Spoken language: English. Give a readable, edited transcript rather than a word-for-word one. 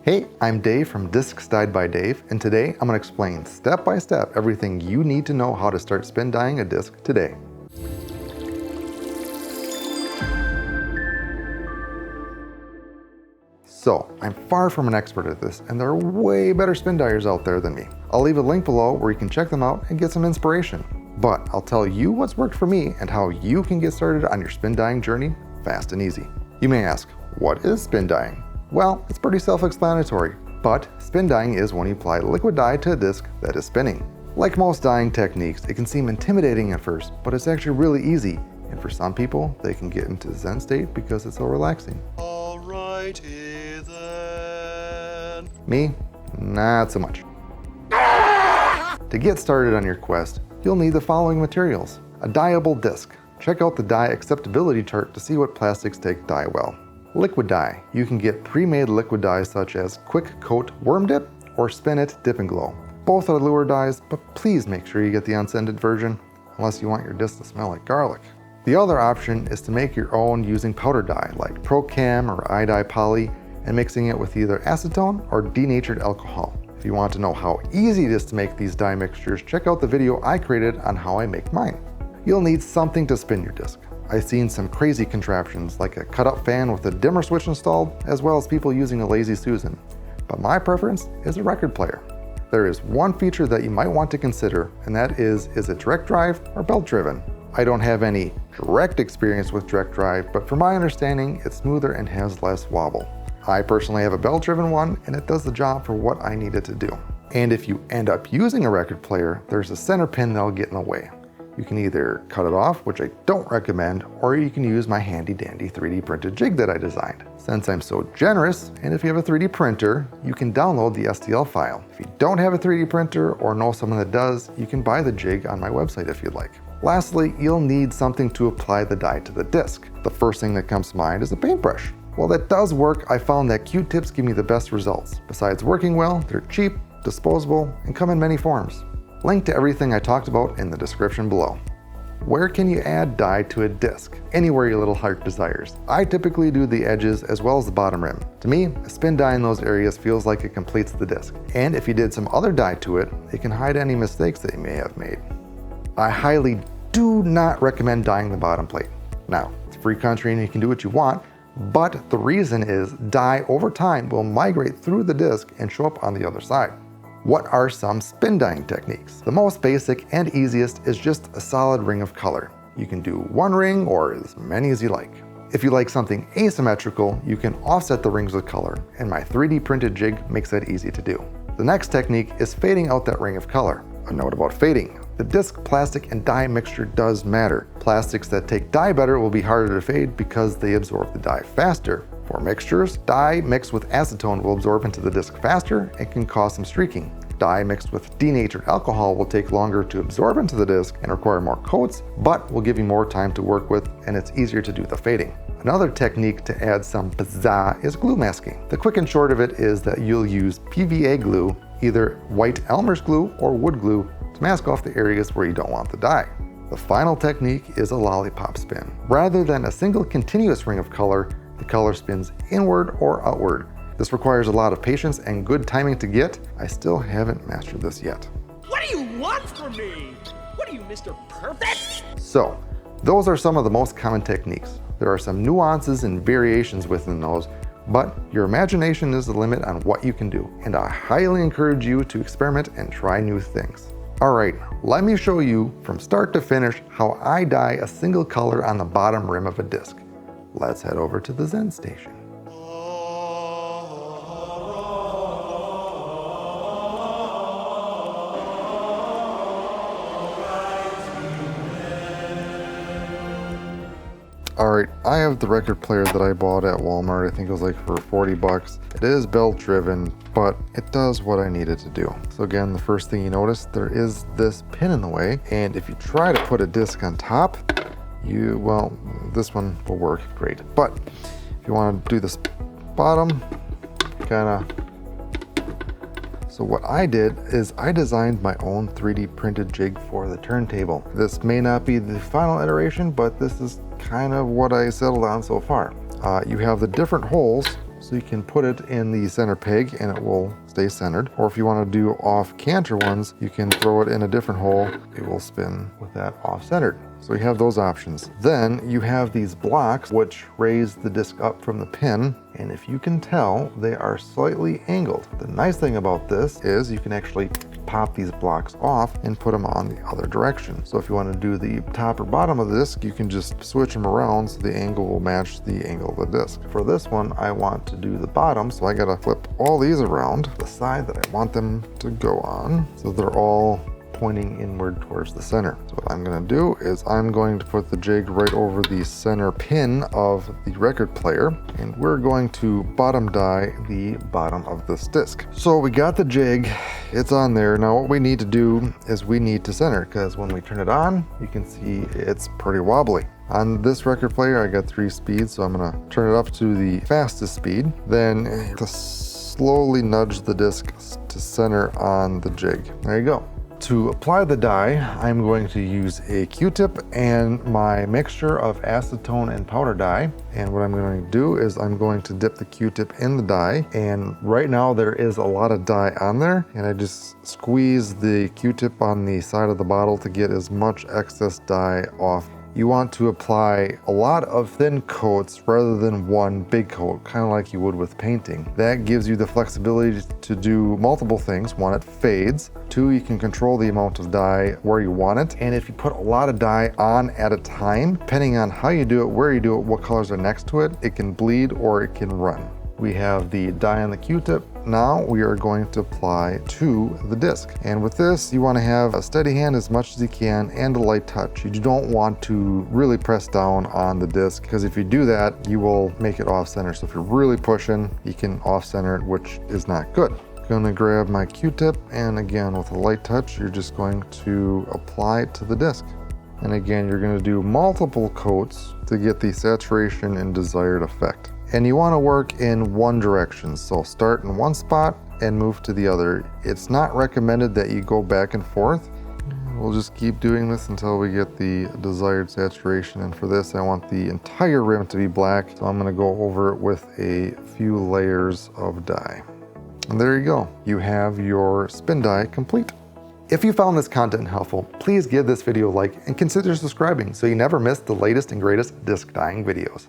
Hey, I'm Dave from Discs Dyed by Dave, and today I'm going to explain step by step everything you need to know how to start spin dyeing a disc today. So, I'm far from an expert at this, and there are way better spin dyers out there than me. I'll leave a link below where you can check them out and get some inspiration. But I'll tell you what's worked for me and how you can get started on your spin dyeing journey fast and easy. You may ask, what is spin dyeing? Well, it's pretty self-explanatory, but spin dyeing is when you apply liquid dye to a disc that is spinning. Like most dyeing techniques, it can seem intimidating at first, but it's actually really easy, and for some people, they can get into Zen state because it's so relaxing. Alrighty then. Me, not so much. To get started on your quest, you'll need the following materials. A dyeable disc. Check out the dye acceptability chart to see what plastics take dye well. Liquid dye. You can get pre-made liquid dye such as Quick Coat Worm Dip or Spin It Dip and Glow. Both are lure dyes, but please make sure you get the unscented version, unless you want your disc to smell like garlic. The other option is to make your own using powder dye like Procam or iDye Poly and mixing it with either acetone or denatured alcohol. If you want to know how easy it is to make these dye mixtures, check out the video I created on how I make mine. You'll need something to spin your disc. I've seen some crazy contraptions like a cut-up fan with a dimmer switch installed, as well as people using a Lazy Susan. But my preference is a record player. There is one feature that you might want to consider, and that is it direct drive or belt driven? I don't have any direct experience with direct drive, but from my understanding, it's smoother and has less wobble. I personally have a belt driven one, and it does the job for what I need it to do. And if you end up using a record player, there's a center pin that'll get in the way. You can either cut it off, which I don't recommend, or you can use my handy dandy 3D printed jig that I designed. Since I'm so generous, and if you have a 3D printer, you can download the STL file. If you don't have a 3D printer or know someone that does, you can buy the jig on my website if you'd like. Lastly, you'll need something to apply the dye to the disc. The first thing that comes to mind is a paintbrush. While that does work, I found that Q-tips give me the best results. Besides working well, they're cheap, disposable, and come in many forms. Link to everything I talked about in the description below. Where can you add dye to a disc? Anywhere your little heart desires. I typically do the edges as well as the bottom rim. To me, a spin dye in those areas feels like it completes the disc. And if you did some other dye to it, it can hide any mistakes that you may have made. I highly do not recommend dyeing the bottom plate. Now, it's a free country and you can do what you want, but the reason is dye over time will migrate through the disc and show up on the other side. What are some spin dyeing techniques? The most basic and easiest is just a solid ring of color. You can do one ring or as many as you like. If you like something asymmetrical, you can offset the rings with color, and my 3D printed jig makes that easy to do. The next technique is fading out that ring of color. A note about fading. The disc, plastic, and dye mixture does matter. Plastics that take dye better will be harder to fade because they absorb the dye faster. For mixtures, dye mixed with acetone will absorb into the disc faster and can cause some streaking. Dye mixed with denatured alcohol will take longer to absorb into the disc and require more coats, but will give you more time to work with, and it's easier to do the fading. Another technique to add some pizzazz is glue masking. The quick and short of it is that you'll use PVA glue, either white Elmer's glue or wood glue, to mask off the areas where you don't want the dye. The final technique is a lollipop spin. Rather than a single continuous ring of color, the color spins inward or outward. This requires a lot of patience and good timing to get. I still haven't mastered this yet. What do you want from me? What are you, Mr. Perfect? So, those are some of the most common techniques. There are some nuances and variations within those, but your imagination is the limit on what you can do, and I highly encourage you to experiment and try new things. Alright, let me show you from start to finish how I dye a single color on the bottom rim of a disc. Let's head over to the Zen station. Alright, I have the record player that I bought at Walmart. I think it was like for 40 bucks. It is belt driven, but it does what I need it to do. So again, the first thing you notice, there is this pin in the way. And if you try to put a disc on top, well, this one will work great. But if you want to do this bottom, so what I did is I designed my own 3D printed jig for the turntable. This may not be the final iteration, but this is kind of what I settled on so far. You have the different holes So you can put it in the center peg and it will stay centered. Or if you want to do off canter ones, you can throw it in a different hole. It will spin with that off centered. So you have those options. Then you have these blocks which raise the disc up from the pin. And if you can tell, they are slightly angled. The nice thing about this is you can actually pop these blocks off and put them on the other direction. So if you want to do the top or bottom of the disc, you can just switch them around so the angle will match the angle of the disc. For this one, I want to do the bottom, so I gotta flip all these around the side that I want them to go on, so they're all pointing inward towards the center. So what I'm going to do is I'm going to put the jig right over the center pin of the record player, and we're going to bottom die the bottom of this disc. So we got the jig, it's on there. Now what we need to do is we need to center, because when we turn it on, you can see it's pretty wobbly. On this record player, I got 3 speeds, so I'm going to turn it up to the fastest speed. Then to slowly nudge the disc to center on the jig. There you go. To apply the dye, I'm going to use a Q-tip and my mixture of acetone and powder dye. And what I'm going to do is I'm going to dip the Q-tip in the dye. And right now there is a lot of dye on there. And I just squeeze the Q-tip on the side of the bottle to get as much excess dye off. You want to apply a lot of thin coats rather than one big coat, kind of like you would with painting. That gives you the flexibility to do multiple things. 1, it fades. 2, you can control the amount of dye where you want it. And if you put a lot of dye on at a time, depending on how you do it, where you do it, what colors are next to it, it can bleed or it can run. We have the dye on the Q-tip. Now we are going to apply to the disc. And with this, you want to have a steady hand as much as you can and a light touch. You don't want to really press down on the disc, because if you do that, you will make it off center. So if you're really pushing, you can off center it, which is not good. I'm going to grab my Q-tip, and again, with a light touch, you're just going to apply it to the disc. And again, you're going to do multiple coats to get the saturation and desired effect. And you want to work in one direction. So start in one spot and move to the other. It's not recommended that you go back and forth. We'll just keep doing this until we get the desired saturation. And for this, I want the entire rim to be black. So I'm going to go over it with a few layers of dye. And there you go. You have your spin dye complete. If you found this content helpful, please give this video a like and consider subscribing so you never miss the latest and greatest disc dyeing videos.